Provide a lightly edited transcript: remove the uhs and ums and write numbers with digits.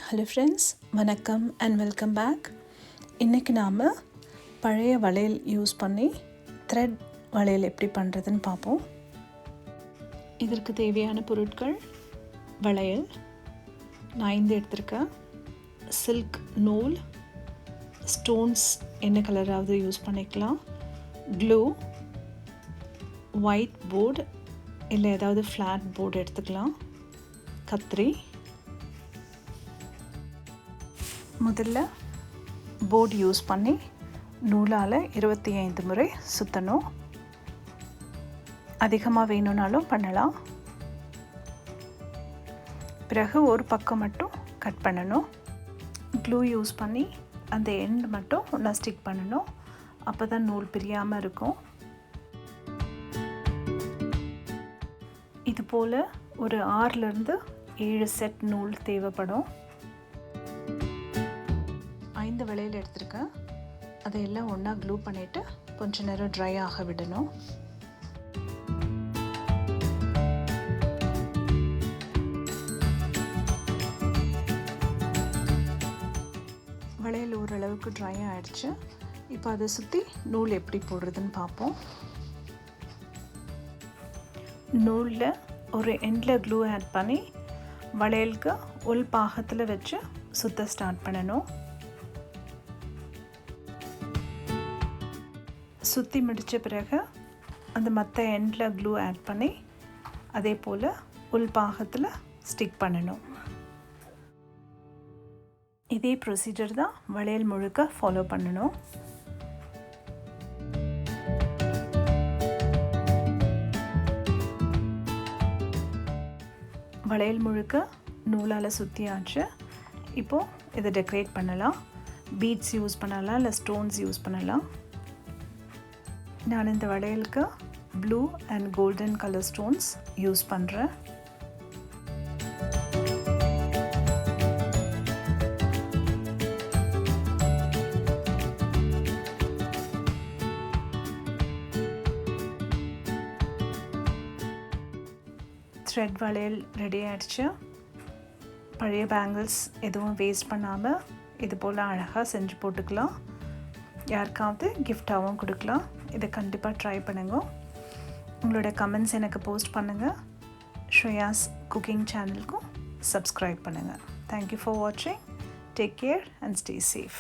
Hello friends, வணக்கம் and welcome back. இன்றைக்கி நாம் பழைய வளையல் யூஸ் பண்ணி த்ரெட் வளையல் எப்படி பண்ணுறதுன்னு பார்ப்போம். இதற்கு தேவையான பொருட்கள்: வளையல் நான் 5 எடுத்திருக்கேன், சில்க் நூல், ஸ்டோன்ஸ் என்ன கலராவது யூஸ் பண்ணிக்கலாம், க்ளூ, ஒயிட் போர்டு இல்லை ஏதாவது ஃப்ளாட் போர்டு எடுத்துக்கலாம், கத்திரி. முதல்ல போர்டு யூஸ் பண்ணி நூலால் 25 முறை சுற்றணும். அதிகமாக வேணும்னாலும் பண்ணலாம். பிறகு ஒரு பக்கம் மட்டும் கட் பண்ணணும். க்ளூ யூஸ் பண்ணி அந்த எண்ட் மட்டும் ஒன்றா ஸ்டிக் பண்ணணும். அப்போ தான் நூல் பிரியாமல் இருக்கும். இது போல் ஒரு 6லேருந்து 7 செட் நூல் தேவைப்படும். 5 வளையல் எடுத்திருக்கேன். அதையெல்லாம் ஒன்றா க்ளூ பண்ணிவிட்டு கொஞ்ச நேரம் ட்ரை ஆக விடணும். வளையல் ஓரளவுக்கு ட்ரை ஆகிடுச்சு. இப்போ அதை சுற்றி நூல் எப்படி போடுறதுன்னு பார்ப்போம். நூலில் ஒரு எண்டில் க்ளூ ஆட் பண்ணி வளையலுக்கு உள் பாகத்தில் வச்சு சுற்ற ஸ்டார்ட் பண்ணணும். சுற்றி முடித்த பிறகு அந்த மற்ற எண்டில் க்ளூ ஆட் பண்ணி அதே போல் உள் பாகத்தில் ஸ்டிக் பண்ணணும். இதே ப்ரொசீஜர் தான் வளையல் முழுக்க ஃபாலோ பண்ணணும். வளையல் முழுக்க நூலால் சுற்றியாச்சு. இப்போது இதை டெக்கரேட் பண்ணலாம். பீட்ஸ் யூஸ் பண்ணலாம், இல்லை ஸ்டோன்ஸ் யூஸ் பண்ணலாம். நான் இந்த வளையலுக்கு blue and golden colour stones use பண்ணுறேன். த்ரெட் வளையல் ரெடி ஆகிடுச்சு. பழைய பேங்கிள்ஸ் எதுவும் வேஸ்ட் பண்ணாமல் இது போல் அழகாக செஞ்சு போட்டுக்கலாம். யாருக்காவது கிஃப்டாகவும் கொடுக்கலாம். இதை கண்டிப்பாக ட்ரை பண்ணுங்க. உங்களோட கமெண்ட்ஸ் எனக்கு போஸ்ட் பண்ணுங்கள். ஸ்ரேயாஸ் குக்கிங் சேனலுக்கும் சப்ஸ்கிரைப் பண்ணுங்கள். தேங்க்யூ ஃபார் வாட்சிங். Take care and stay safe.